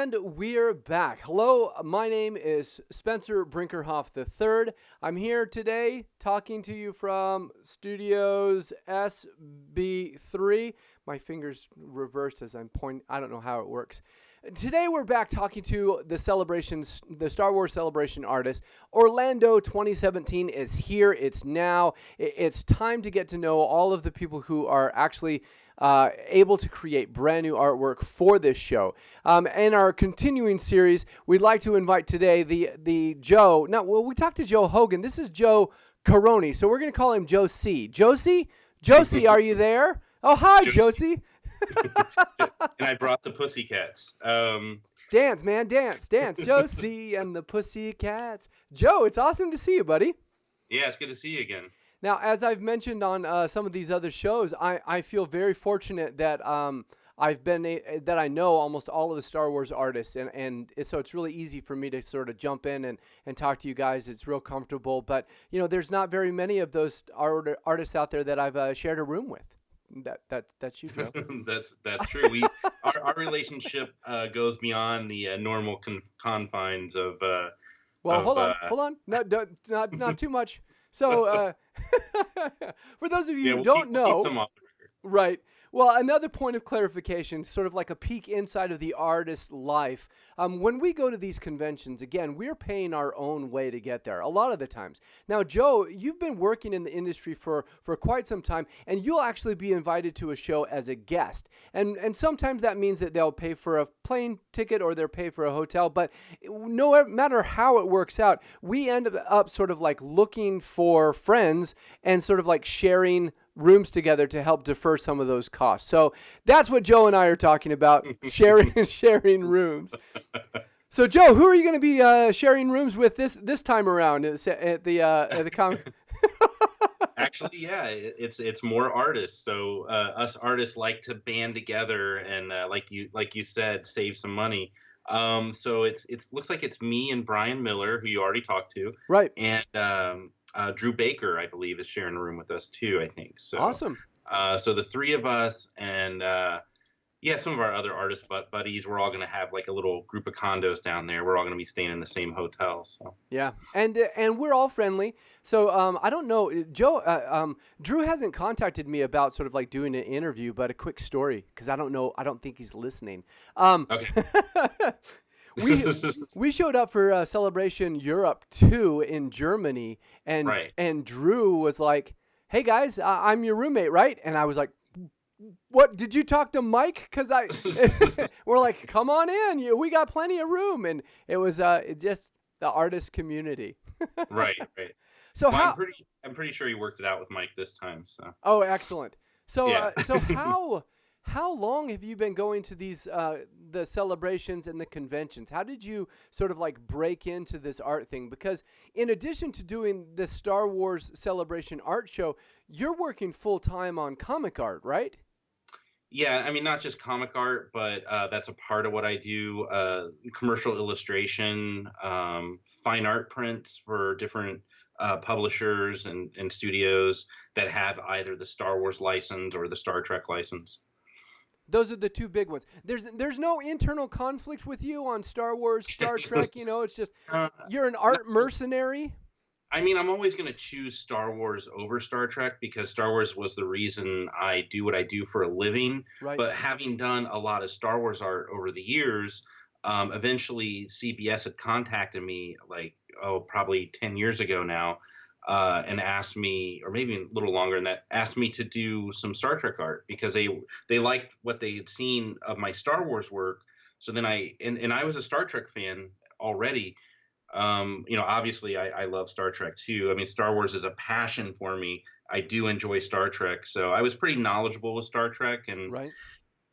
And we're back. Hello, my name is Spencer Brinkerhoff III. I'm here today talking to you from Studios SB3. My fingers reversed as I'm pointing. I don't know how it works. Today we're back talking to the celebrations, the Star Wars Celebration artist. Orlando 2017 is here. It's now. It's time to get to know all of the people who are actually able to create brand new artwork for this show. In our continuing series, we'd like to invite today the Joe. Now, well, we talked to Joe Hogan. This is Joe Corroney, so we're going to call him Joe C. Josie, are you there? Oh, hi, Josie. And I brought the Pussycats. Dance, man, dance. Josie and the Pussycats. Joe, it's awesome to see you, buddy. Yeah, it's good to see you again. Now, as I've mentioned on some of these other shows, I feel very fortunate that that I know almost all of the Star Wars artists, and so it's really easy for me to sort of jump in and talk to you guys. It's real comfortable, but there's not very many of those artists out there that I've shared a room with. That's you, Joe. That's true. Our relationship goes beyond the normal confines of. Hold on. Not too much. So, for those of you who don't know, right. Well, another point of clarification, sort of like a peek inside of the artist's life. When we go to these conventions, again, we're paying our own way to get there a lot of the times. Now, Joe, you've been working in the industry for quite some time, and you'll actually be invited to a show as a guest. And sometimes that means that they'll pay for a plane ticket or they'll pay for a hotel. But no matter how it works out, we end up sort of like looking for friends and sort of like sharing rooms together to help defer some of those costs. So that's what Joe and I are talking about, sharing rooms. So Joe, who are you going to be sharing rooms with this time around at the comic? Actually, yeah, it's more artists. So us artists like to band together and like you said, save some money. So it looks like it's me and Brian Miller, who you already talked to, right? And Drew Baker, I believe, is sharing a room with us too, I think. So awesome. So the three of us and some of our other artist buddies, we're all going to have like a little group of condos down there. We're all going to be staying in the same hotel. So yeah, and we're all friendly. So I don't know, Joe. Drew hasn't contacted me about sort of like doing an interview, but a quick story because I don't know. I don't think he's listening. Okay. We showed up for Celebration Europe 2 in Germany, and Drew was like, "Hey guys, I'm your roommate, right?" And I was like, "What? Did you talk to Mike?" Because we're like, "Come on in, we got plenty of room," and it was just the artist community. Right. So well, I'm pretty sure he worked it out with Mike this time. So excellent. So yeah. So how long have you been going to these the celebrations and the conventions? How did you sort of like break into this art thing? Because in addition to doing the Star Wars Celebration art show, you're working full time on comic art, right? Yeah, I mean, not just comic art, but that's a part of what I do. Commercial illustration, fine art prints for different publishers and studios that have either the Star Wars license or the Star Trek license. Those are the two big ones. There's no internal conflict with you on Star Wars, Star Trek. It's just you're an art mercenary. I mean, I'm always going to choose Star Wars over Star Trek because Star Wars was the reason I do what I do for a living. Right. But having done a lot of Star Wars art over the years, eventually CBS had contacted me probably 10 years ago now. And asked me, or maybe a little longer than that, asked me to do some Star Trek art because they liked what they had seen of my Star Wars work. So then I was a Star Trek fan already. Obviously I love Star Trek too. I mean, Star Wars is a passion for me. I do enjoy Star Trek. So I was pretty knowledgeable with Star Trek and right.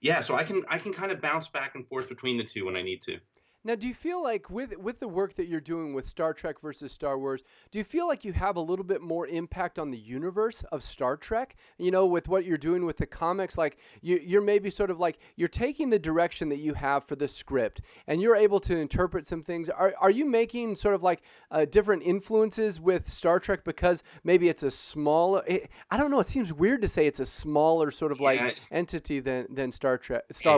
Yeah, so I can kind of bounce back and forth between the two when I need to. Now, do you feel like with the work that you're doing with Star Trek versus Star Wars, do you feel like you have a little bit more impact on the universe of Star Trek? With what you're doing with the comics, like you're maybe sort of like you're taking the direction that you have for the script, and you're able to interpret some things. Are you making sort of like different influences with Star Trek because maybe it's a smaller? I don't know. It seems weird to say it's a smaller sort of like entity than Star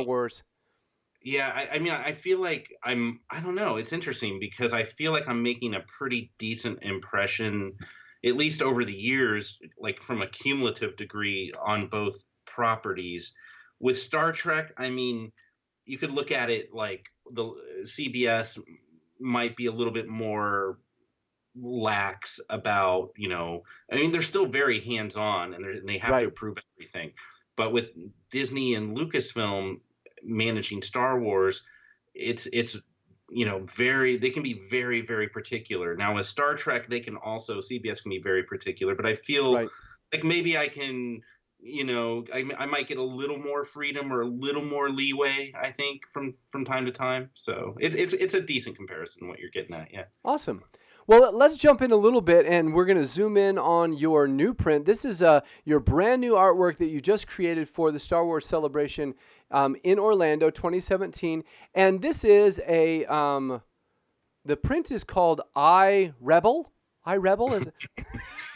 Wars. Yeah, I mean, I feel like I don't know. It's interesting because I feel like I'm making a pretty decent impression, at least over the years, like from a cumulative degree on both properties. With Star Trek, I mean, you could look at it like the CBS might be a little bit more lax about, I mean, they're still very hands-on and they have to Right. approve everything. But with Disney and Lucasfilm managing Star Wars, it's very they can be very, very particular. Now with Star Trek, they can also CBS can be very particular, but I feel Right. like maybe I can, I might get a little more freedom or a little more leeway, I think, from time to time. So it's a decent comparison what you're getting at, yeah. Awesome. Well, let's jump in a little bit, and we're going to zoom in on your new print. This is your brand new artwork that you just created for the Star Wars Celebration in Orlando 2017. And this is the print is called I Rebel. I Rebel? Is it?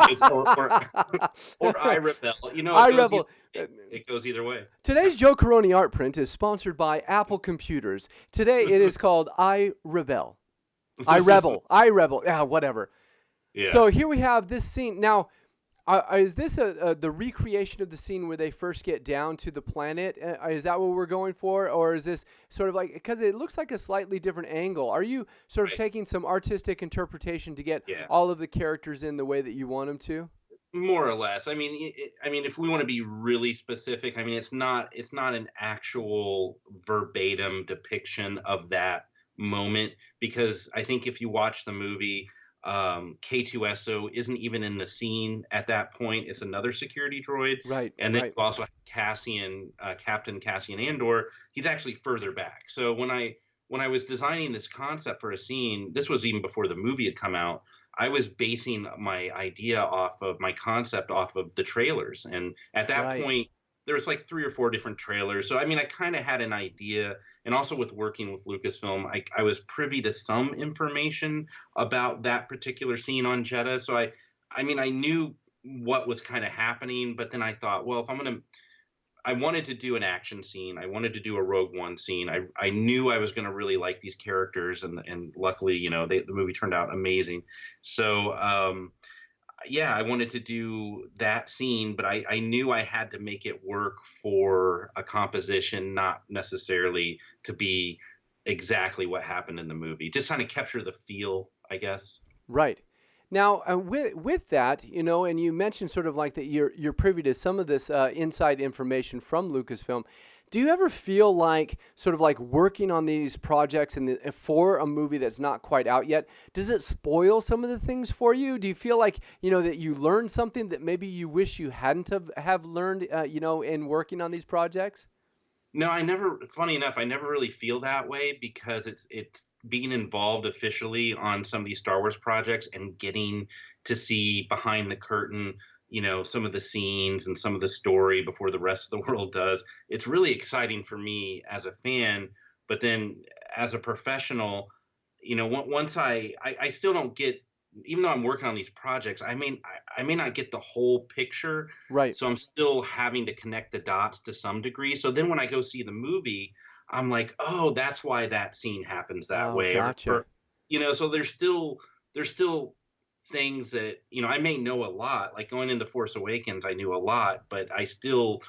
It's or I rebel. I Rebel. It goes either way. Today's Joe Corroney art print is sponsored by Apple Computers. Today it is called I Rebel. I rebel. Yeah, whatever. Yeah. So here we have this scene. Now, is this the recreation of the scene where they first get down to the planet? Is that what we're going for? Or is this sort of like, because it looks like a slightly different angle. Are you sort of taking some artistic interpretation to get all of the characters in the way that you want them to? More or less. I mean, if we want to be really specific, I mean, it's not an actual verbatim depiction of that moment, because I think if you watch the movie, K2SO isn't even in the scene at that point. It's another security droid. Right. And then you also have Captain Cassian Andor. He's actually further back. So when I was designing this concept for a scene, this was even before the movie had come out, I was basing my idea off of my concept off of the trailers. And at that point, there was like 3 or 4 different trailers. So, I mean, I kind of had an idea. And also with working with Lucasfilm, I was privy to some information about that particular scene on Jeddah. So I mean, I knew what was kind of happening, but then I thought, well, I wanted to do an action scene. I wanted to do a Rogue One scene. I knew I was going to really like these characters, and luckily, the movie turned out amazing. So, yeah, I wanted to do that scene, but I knew I had to make it work for a composition, not necessarily to be exactly what happened in the movie. Just kind of capture the feel, I guess. Right. Now, with that, and you mentioned sort of like that you're privy to some of this inside information from Lucasfilm. Do you ever feel like sort of like working on these projects for a movie that's not quite out yet? Does it spoil some of the things for you? Do you feel like that you learned something that maybe you wish you hadn't have learned in working on these projects? No, funny enough, I never really feel that way, because it's being involved officially on some of these Star Wars projects and getting to see behind the curtain, some of the scenes and some of the story before the rest of the world does. It's really exciting for me as a fan, but then as a professional, once I still don't get, even though I'm working on these projects, I may not get the whole picture. Right. So I'm still having to connect the dots to some degree. So then when I go see the movie, I'm like, oh, that's why that scene happens that way. Gotcha. So there's still things that, I may know a lot. Like going into Force Awakens, I knew a lot, but I still,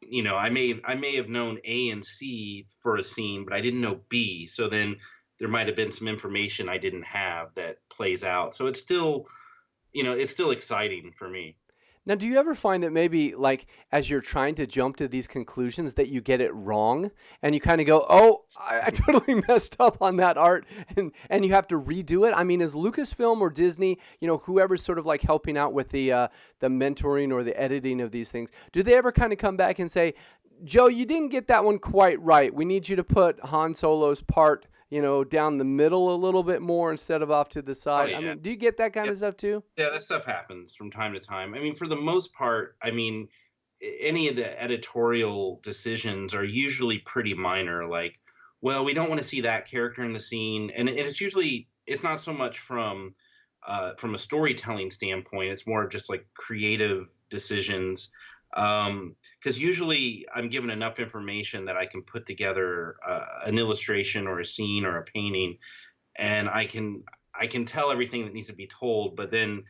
I may have known A and C for a scene, but I didn't know B. So then there might have been some information I didn't have that plays out. So it's still, it's still exciting for me. Now, do you ever find that maybe, like, as you're trying to jump to these conclusions, that you get it wrong, and you kind of go, "Oh, I totally messed up on that art," and you have to redo it? I mean, is Lucasfilm or Disney, whoever's sort of like helping out with the mentoring or the editing of these things, do they ever kind of come back and say, "Joe, you didn't get that one quite right. We need you to put Han Solo's part, down the middle a little bit more instead of off to the side"? Oh, yeah. I mean, do you get that kind of stuff too? Yeah, that stuff happens from time to time. I mean, for the most part, any of the editorial decisions are usually pretty minor. Like, well, we don't want to see that character in the scene, and it's not so much from a storytelling standpoint. It's more just like creative decisions. Because usually I'm given enough information that I can put together an illustration or a scene or a painting, and I can tell everything that needs to be told. But then,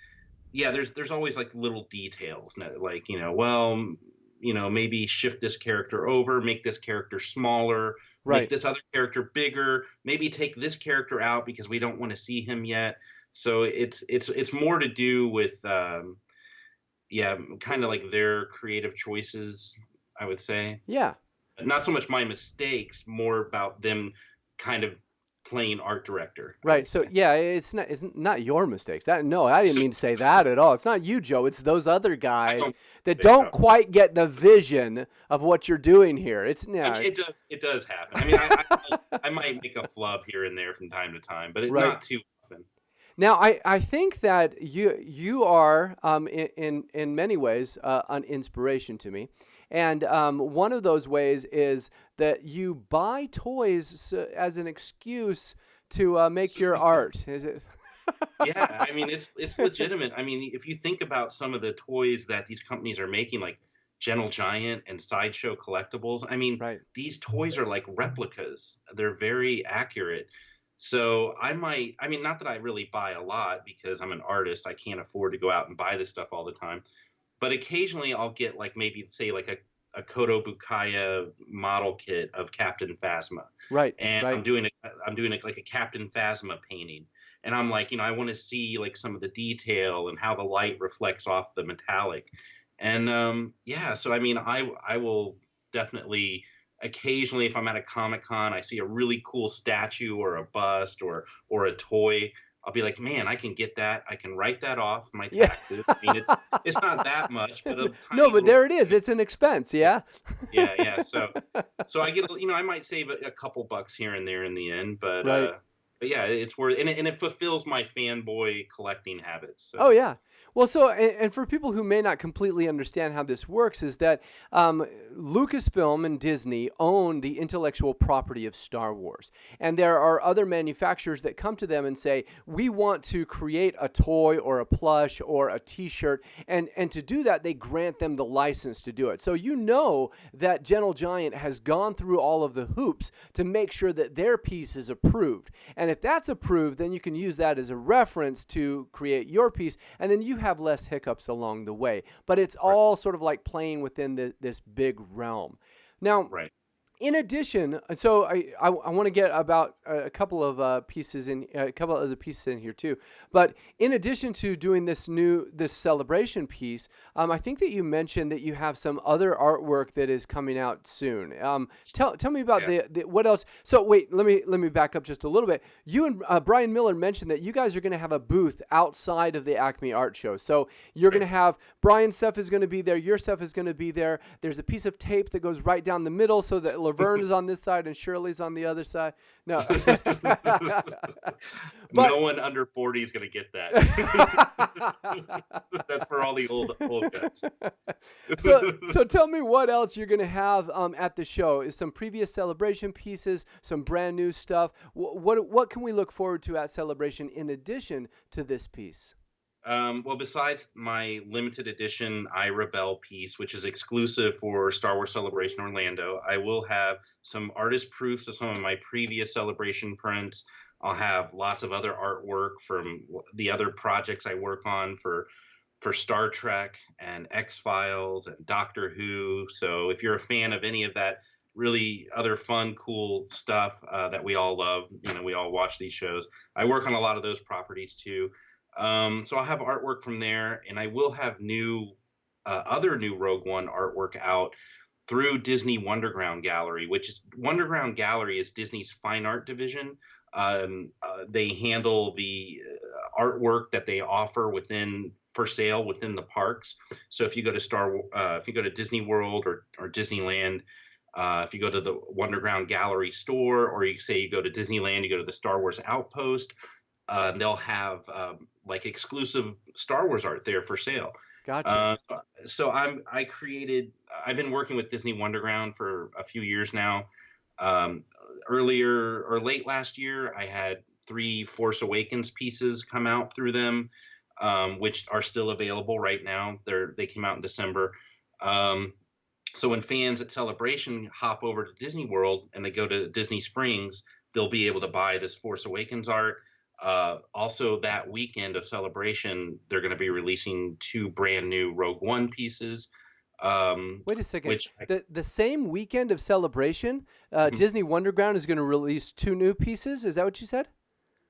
yeah, there's always like little details, like, well, maybe shift this character over, make this character smaller, make Right. this other character bigger, maybe take this character out because we don't want to see him yet. So it's more to do with yeah, kind of like their creative choices, I would say. Yeah. Not so much my mistakes, more about them kind of playing art director, I Right. would So say. yeah, it's not your mistakes. That no, I didn't mean to say that at all. It's not you, Joe. It's those other I guys don't that think don't so. quite get the vision of what you're doing here. It's I yeah, mean, it's, it does happen. I mean, I might make a flub here and there from time to time, but right. not too often. Now, I think that you are in many ways an inspiration to me, and one of those ways is that you buy toys as an excuse to make your art. Is it? Yeah, I mean, it's legitimate. I mean, if you think about some of the toys that these companies are making, like Gentle Giant and Sideshow Collectibles, I mean, Right. these toys are like replicas. They're very accurate. So I mean, not that I really buy a lot because I'm an artist. I can't afford to go out and buy this stuff all the time. But occasionally I'll get like maybe say like a Koto Bukaya model kit of Captain Phasma, Right. and Right. I'm doing like a Captain Phasma painting, and I'm like, I want to see like some of the detail and how the light reflects off the metallic, and yeah, so I mean, I will definitely occasionally, if I'm at a Comic Con, I see a really cool statue or a bust or a toy. I'll be like, man, I can get that. I can write that off my Yeah. taxes. I mean, it's not that much, but a No, tiny but little. there it is. It's an expense. Yeah, Yeah. yeah, yeah. So I get, I might save a couple bucks here and there in the end, Right. but yeah, it's worth, and it fulfills my fanboy collecting habits. Oh So yeah. Well, so and for people who may not completely understand how this works, is that Lucasfilm and Disney own the intellectual property of Star Wars, and there are other manufacturers that come to them and say, "We want to create a toy or a plush or a T-shirt," and to do that, they grant them the license to do it. So you know that Gentle Giant has gone through all of the hoops to make sure that their piece is approved, and if that's approved, then you can use that as a reference to create your piece, and then you have less hiccups along the way. But it's right, all sort of like playing within this big realm. Now, right, in addition, so I want to get about a couple of pieces in a couple of the pieces in here too. But in addition to doing this celebration piece, I think that you mentioned that you have some other artwork that is coming out soon. Tell me about yeah, the what else. So wait, let me back up just a little bit. You and Brian Miller mentioned that you guys are going to have a booth outside of the Acme Art Show. So you're going right. to have Brian's stuff is going to be there, your stuff is going to be there. There's a piece of tape that goes right down the middle so that Laverne is on this side and Shirley's on the other side. No. No But one under 40 is going to get that. That's for all the old guys. so tell me what else you're going to have at the show. Is some previous celebration pieces, some brand new stuff. What can we look forward to at Celebration in addition to this piece? Well, besides my limited edition I Rebel piece, which is exclusive for Star Wars Celebration Orlando, I will have some artist proofs of some of my previous Celebration prints. I'll have lots of other artwork from the other projects I work on for Star Trek and X-Files and Doctor Who. So if you're a fan of any of that really other fun, cool stuff that we all love, we all watch these shows. I work on a lot of those properties too. So I'll have artwork from there, and I will have other new Rogue One artwork out through Disney Wonderground Gallery, which is Wonderground Gallery is Disney's fine art division. They handle the artwork that they offer for sale within the parks. So if you go to if you go to Disney World or Disneyland, if you go to the Wonderground Gallery store, or you go to Disneyland, you go to the Star Wars Outpost, they'll have like exclusive Star Wars art there for sale. Gotcha. So I've been working with Disney Wonderground for a few years now. Earlier or late last year, I had 3 Force Awakens pieces come out through them, which are still available right now. They came out in December. So when fans at Celebration hop over to Disney World and they go to Disney Springs, they'll be able to buy this Force Awakens art. Also, that weekend of Celebration, they're going to be releasing 2 brand new Rogue One pieces. Wait a second. The same weekend of Celebration, Disney Wonderground is going to release 2 new pieces. Is that what you said?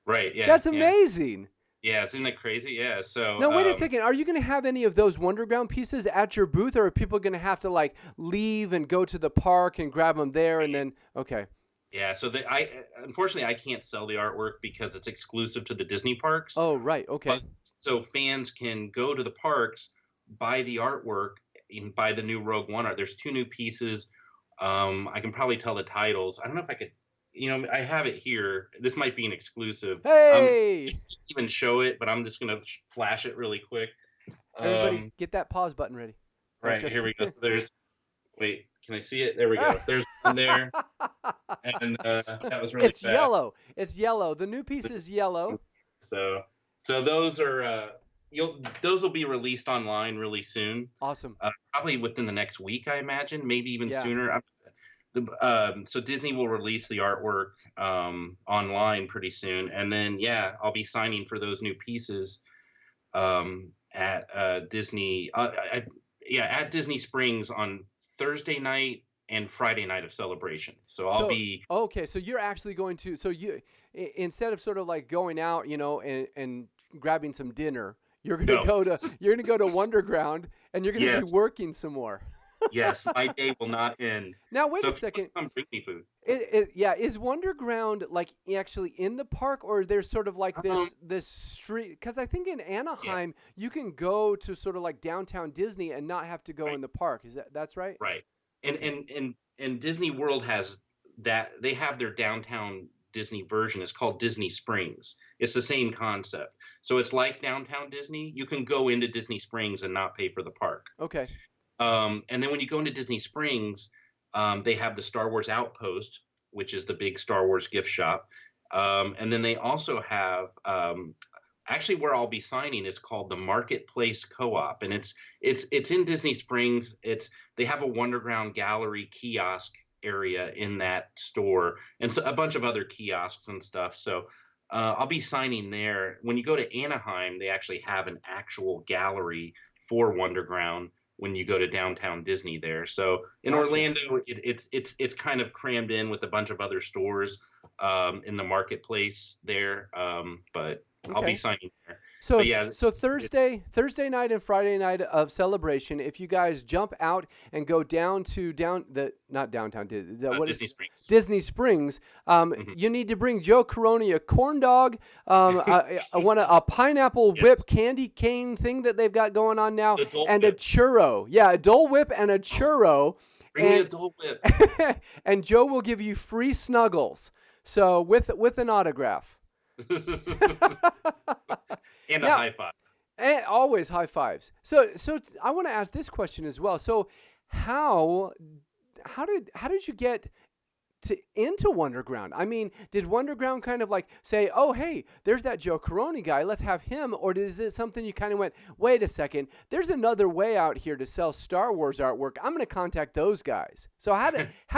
Right. Yeah. That's amazing. Yeah, isn't that crazy? Yeah. So now, wait a second. Are you going to have any of those Wonderground pieces at your booth, or are people going to have to like leave and go to the park and grab them there and then? Okay. Yeah. So unfortunately I can't sell the artwork because it's exclusive to the Disney parks. Oh, right. Okay. So fans can go to the parks, buy the artwork, and buy the new Rogue One art. There's 2 new pieces. I can probably tell the titles. I don't know if I could. I have it here. This might be an exclusive. Hey! Just even show it, but I'm just going to flash it really quick. Everybody, get that pause button ready. Right, here we go. So wait, can I see it? There we go. There's one there. And that was really It's yellow. It's yellow. The new piece is yellow. So those are, those will be released online really soon. Awesome. Probably within the next week, I imagine, maybe even sooner. So Disney will release the artwork online pretty soon, and then I'll be signing for those new pieces at Disney. At Disney Springs on Thursday night and Friday night of Celebration. So I'll be okay. So you're actually going to instead of sort of like going out, and grabbing some dinner, you're gonna go to Wonderground and you're gonna be working some more. Yes, my day will not end. Now wait a second. Come bring me food. Is Wonderground like actually in the park, or there's sort of like this street? Because I think in Anaheim you can go to sort of like downtown Disney and not have to go in the park. That's right? Right. And Disney World has that. They have their downtown Disney version. It's called Disney Springs. It's the same concept. So it's like downtown Disney. You can go into Disney Springs and not pay for the park. Okay. And then when you go into Disney Springs, they have the Star Wars Outpost, which is the big Star Wars gift shop. And then they also have, actually where I'll be signing is called the Marketplace Co-op. And it's in Disney Springs. They have a Wonderground Gallery kiosk area in that store, and so a bunch of other kiosks and stuff. So I'll be signing there. When you go to Anaheim, they actually have an actual gallery for Wonderground when you go to downtown Disney there. So in Orlando, it's kind of crammed in with a bunch of other stores in the marketplace there. But I'll be signing there. So Thursday night and Friday night of Celebration, if you guys jump out and go down to Disney Springs, you need to bring Joe Corroney a corn dog, a pineapple whip candy cane thing that they've got going on now, and a churro. Yeah, a Dole Whip and a churro. Bring me a Dole Whip. And Joe will give you free snuggles. So with an autograph. And a high five. And always high fives. So I want to ask this question as well. So how did you get into Wonderground? I mean, did Wonderground kind of like say, oh, hey, there's that Joe Corroney guy, let's have him? Or is it something you kind of went, wait a second, there's another way out here to sell Star Wars artwork. I'm going to contact those guys. So how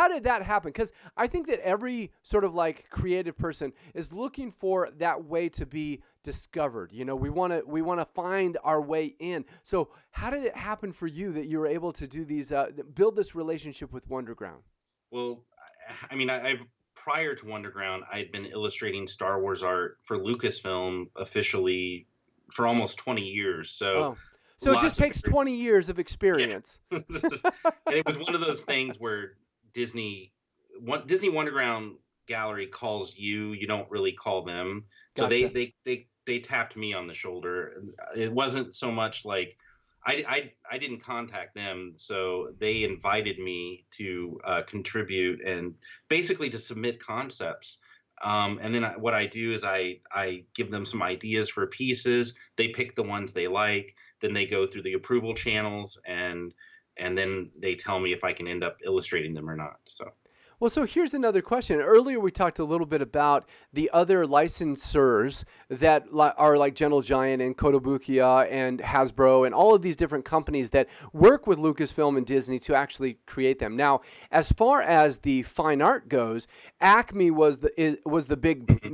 did that happen? Because I think that every sort of like creative person is looking for that way to be discovered. We want to find our way in. So how did it happen for you that you were able to do these, build this relationship with Wonderground? Well, I mean, prior to Wonderground, I'd been illustrating Star Wars art for Lucasfilm officially for almost 20 years. So it just takes 20 years of experience. Yeah. And it was one of those things where Disney Wonderground Gallery calls you. You don't really call them. So gotcha. They tapped me on the shoulder. It wasn't so much like I didn't contact them, so they invited me to contribute and basically to submit concepts. And then what I do is I give them some ideas for pieces. They pick the ones they like. Then they go through the approval channels, and then they tell me if I can end up illustrating them or not. So. Well, so here's another question. Earlier, we talked a little bit about the other licensors that are like Gentle Giant and Kotobukiya and Hasbro and all of these different companies that work with Lucasfilm and Disney to actually create them. Now, as far as the fine art goes, Acme was the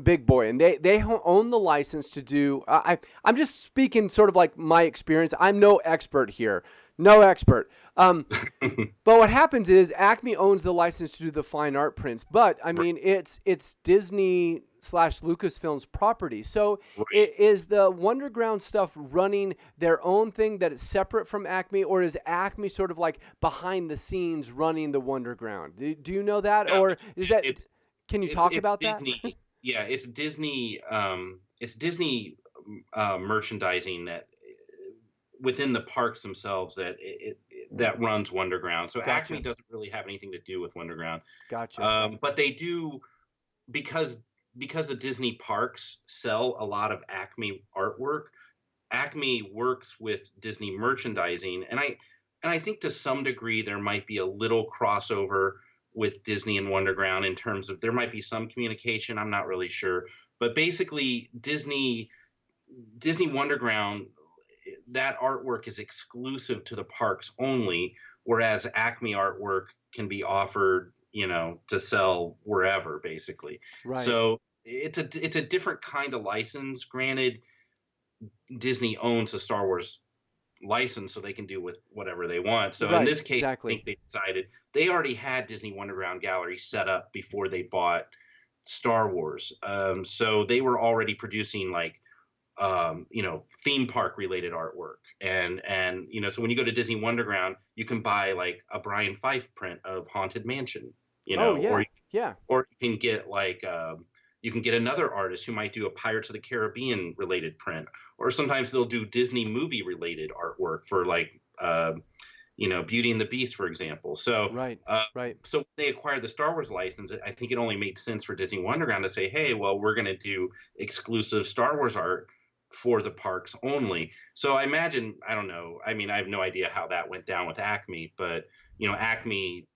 big boy, and they own the license to do. I'm just speaking sort of like my experience. I'm no expert here. No expert. But what happens is Acme owns the license to do the fine art prints. But I mean, it's Disney / Lucasfilm's property. So is the Wonderground stuff running their own thing that is separate from Acme, or is Acme sort of like behind the scenes running the Wonderground? Do you know that, or is that? Can you talk about Disney, that? Yeah, it's Disney. It's Disney merchandising that within the parks themselves that runs Wonderground. So Gotcha. Acme doesn't really have anything to do with Wonderground. Gotcha. But they do because the Disney parks sell a lot of Acme artwork. Acme works with Disney merchandising, and I think to some degree there might be a little crossover with Disney and Wonderground in terms of there might be some communication. I'm not really sure, but basically Disney Wonderground, that artwork is exclusive to the parks only, whereas Acme artwork can be offered, to sell wherever, basically. Right. So it's a different kind of license. Granted, Disney owns the Star Wars license, so they can do with whatever they want. So in this case, exactly. I think they decided they already had Disney Wonderground Gallery set up before they bought Star Wars. So they were already producing like theme park related artwork. And so when you go to Disney Wonderground, you can buy like a Brian Fife print of Haunted Mansion, or you can get like, you can get another artist who might do a Pirates of the Caribbean related print, or sometimes they'll do Disney movie related artwork for like, Beauty and the Beast, for example. So, So they acquired the Star Wars license. I think it only made sense for Disney Wonderground to say, hey, well, we're going to do exclusive Star Wars art for the parks only. So I imagine, I don't know. I mean, I have no idea how that went down with Acme, but Acme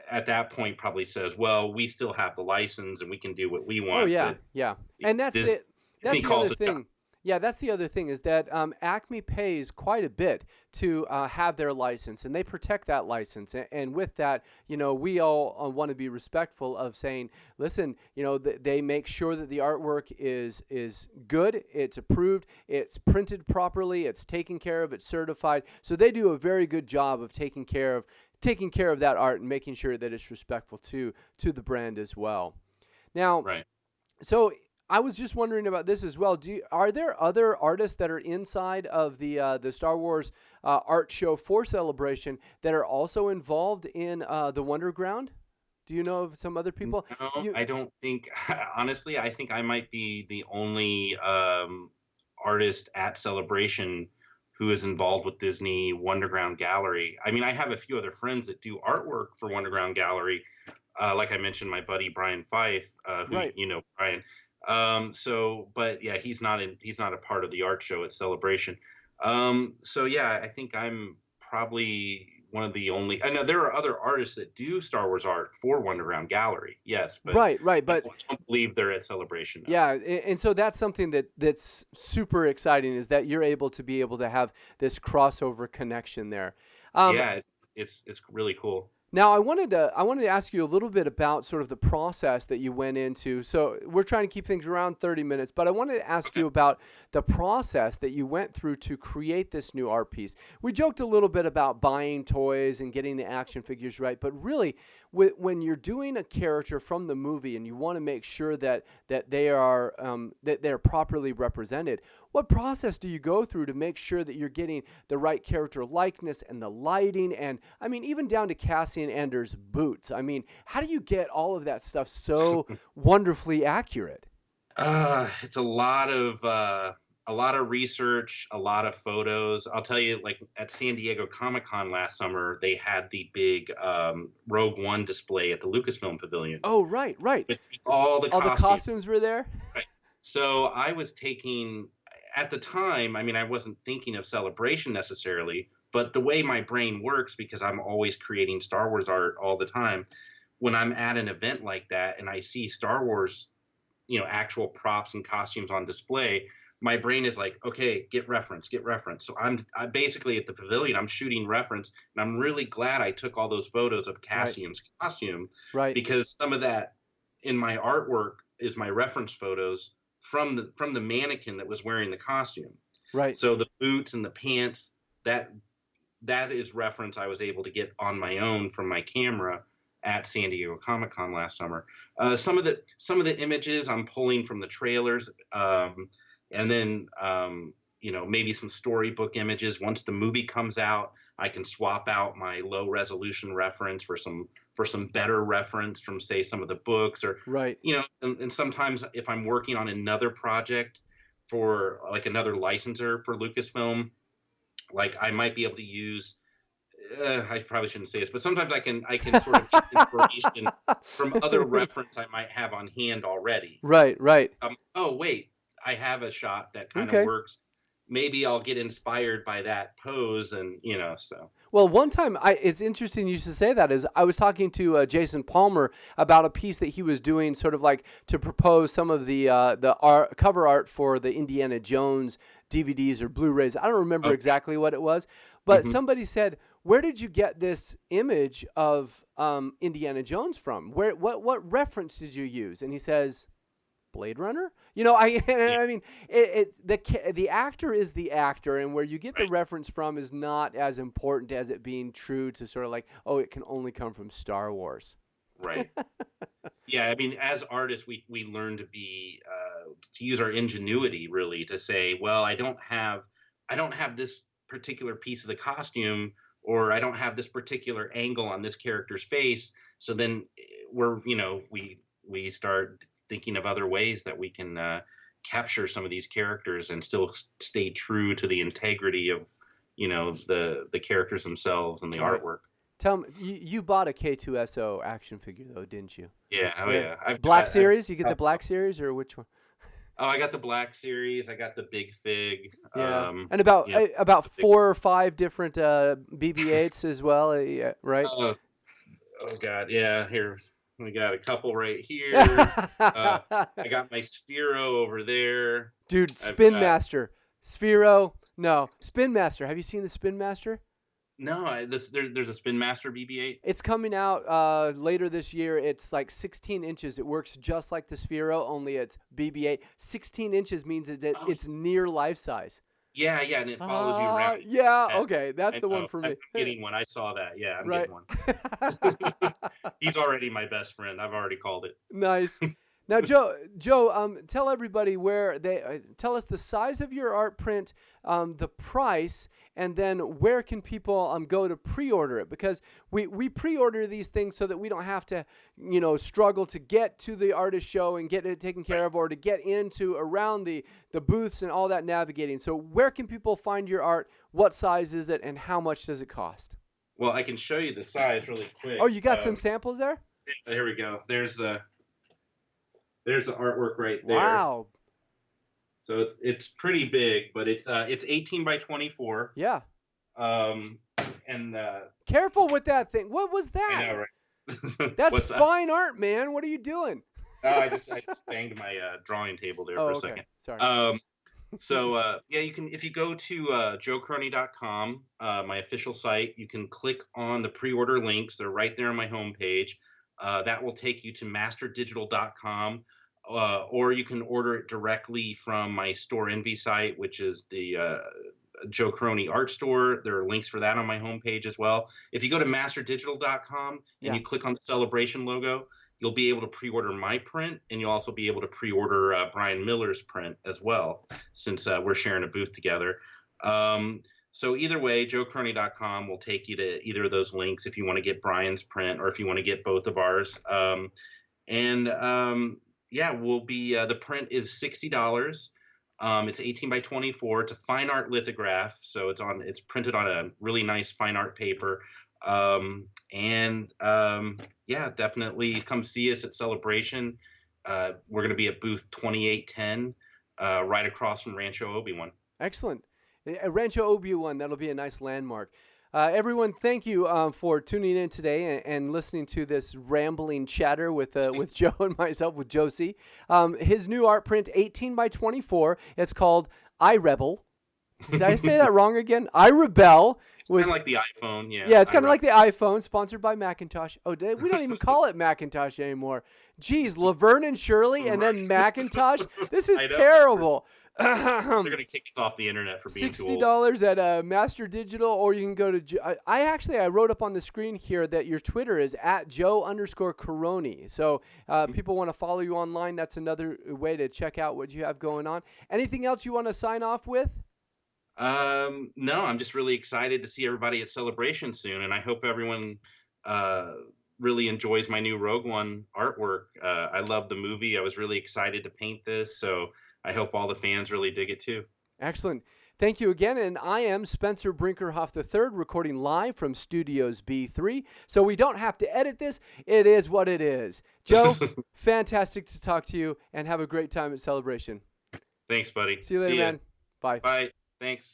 at that point probably says, well, we still have the license and we can do what we want. Oh yeah, yeah. And that's the other thing. Yeah, that's the other thing is that Acme pays quite a bit to have their license, and they protect that license. And with that, we all want to be respectful of saying, listen, they make sure that the artwork is good, it's approved, it's printed properly, it's taken care of, it's certified. So they do a very good job of taking care of that art and making sure that it's respectful to the brand as well. Now, so I was just wondering about this as well. Are there other artists that are inside of the Star Wars art show for Celebration that are also involved in the Wonderground? Do you know of some other people? No, I don't think. Honestly, I think I might be the only artist at Celebration who is involved with Disney Wonderground Gallery. I mean, I have a few other friends that do artwork for Wonderground Gallery. Like I mentioned, my buddy Brian Fife, who Brian. But yeah, he's not a part of the art show at Celebration. So yeah, I think I'm probably one of the only. I know there are other artists that do Star Wars art for Wonderground Gallery. Yes, but right, but I don't believe they're at Celebration now. Yeah, and so that's something that's super exciting is that you're able to have this crossover connection there. Yeah, it's really cool. Now, I wanted to ask you a little bit about sort of the process that you went into. So we're trying to keep things around 30 minutes, but I wanted to ask you about the process that you went through to create this new art piece. We joked a little bit about buying toys and getting the action figures right, but really, when you're doing a character from the movie and you want to make sure that they are that they're properly represented, what process do you go through to make sure that you're getting the right character likeness and the lighting, and I mean even down to Cassian Andor's boots? I mean, how do you get all of that stuff so wonderfully accurate? It's a lot of research, a lot of photos. I'll tell you, like at San Diego Comic-Con last summer, they had the big Rogue One display at the Lucasfilm Pavilion. Oh, right. All the costumes were there. Right. So I was taking, at the time, I mean, I wasn't thinking of Celebration necessarily, but the way my brain works, because I'm always creating Star Wars art all the time, when I'm at an event like that and I see Star Wars, actual props and costumes on display, my brain is like, okay, get reference. So I basically at the pavilion, I'm shooting reference, and I'm really glad I took all those photos of Cassian's costume, because some of that in my artwork is my reference photos from the mannequin that was wearing the costume. Right. So the boots and the pants, that is reference I was able to get on my own from my camera at San Diego Comic-Con last summer. Some of the images I'm pulling from the trailers, and then maybe some storybook images. Once the movie comes out, I can swap out my low resolution reference for some better reference from, say, some of the books, or and sometimes if I'm working on another project for like another licensor for Lucasfilm, like I might be able to use I probably shouldn't say this, but sometimes I can sort of get inspiration from other reference I might have on hand already. Right. Oh wait, I have a shot that kind of works. Maybe I'll get inspired by that pose, and so. Well, one time, it's interesting you should say that, is I was talking to Jason Palmer about a piece that he was doing, sort of like to propose some of the cover art for the Indiana Jones DVDs or Blu-rays. I don't remember exactly what it was, but somebody said, "Where did you get this image of Indiana Jones from? What reference did you use?" And he says, Blade Runner. I mean, the actor is the actor, and where you get the reference from is not as important as it being true to sort of like, oh, it can only come from Star Wars. Right. Yeah, I mean, as artists, we learn to use our ingenuity, really, to say, well, I don't have this particular piece of the costume, or I don't have this particular angle on this character's face. So then we start thinking of other ways that we can capture some of these characters and still stay true to the integrity of the characters themselves and the artwork. Tell me, you bought a K2SO action figure though, didn't you? Yeah. Oh yeah. Black Series? You get the Black Series, or which one? Oh, I got the Black Series. I got the Big Fig. Yeah. And about 4 or 5 different BB-8s as well, right? Oh God, yeah. Here, we got a couple right here. I got my Sphero over there. Dude, Spin Master. Sphero. No, Spin Master. Have you seen the Spin Master? No, there's a Spin Master BB-8. It's coming out later this year. It's like 16 inches. It works just like the Sphero, only it's BB-8. 16 inches means it's near life size. Yeah, and it follows you around. Yeah, okay, that's the one for me. I'm getting one. I saw that. Yeah, I'm getting one. He's already my best friend. I've already called it. Nice. Now, Joe, tell everybody where tell us the size of your art print, the price, and then where can people go to pre-order it? Because we pre-order these things so that we don't have to, struggle to get to the artist show and get it taken care of, or to get into around the booths and all that navigating. So where can people find your art? What size is it, and how much does it cost? Well, I can show you the size really quick. Oh, you got some samples there? Here we go. There's the artwork right there. Wow. So it's pretty big, but it's 18 by 24. Yeah. And careful with that thing. What was that? I know, right? That's fine art, man. What are you doing? I just banged my drawing table there for a second. Sorry. So you can, if you go to joecorroney.com, my official site, you can click on the pre-order links. They're right there on my homepage. That will take you to masterdigital.com, or you can order it directly from my Store Envy site, which is the Joe Corroney Art Store. There are links for that on my homepage as well. If you go to masterdigital.com and you click on the Celebration logo, you'll be able to pre-order my print, and you'll also be able to pre-order Brian Miller's print as well, since we're sharing a booth together. So either way, joecorroney.com will take you to either of those links if you want to get Brian's print, or if you want to get both of ours. We'll be the print is $60. It's 18 by 24. It's a fine art lithograph, so it's printed on a really nice fine art paper. Definitely come see us at Celebration. We're going to be at booth 2810, right across from Rancho Obi-Wan. Excellent. Rancho Obi-Wan, that'll be a nice landmark. Everyone, thank you for tuning in today and listening to this rambling chatter with Joe and myself, with Josie. His new art print, 18 by 24. It's called I Rebel. Did I say that wrong again? I Rebel. It's kind of like the iPhone, yeah. Yeah, it's kind of like the iPhone, sponsored by Macintosh. Oh, we don't even call it Macintosh anymore. Geez, Laverne and Shirley and then Macintosh? This is terrible. They're going to kick us off the internet for being too old. $60 at Master Digital, or you can go to... I wrote up on the screen here that your Twitter is at Joe_Corroney. So people want to follow you online. That's another way to check out what you have going on. Anything else you want to sign off with? No, I'm just really excited to see everybody at Celebration soon, and I hope everyone really enjoys my new Rogue One artwork. I love the movie. I was really excited to paint this, so I hope all the fans really dig it too. Excellent. Thank you again, and I am Spencer Brinkerhoff III, recording live from Studios B3, so we don't have to edit this. It is what it is. Joe, fantastic to talk to you, and have a great time at Celebration. Thanks, buddy. See you later, man. Bye. Bye. Thanks.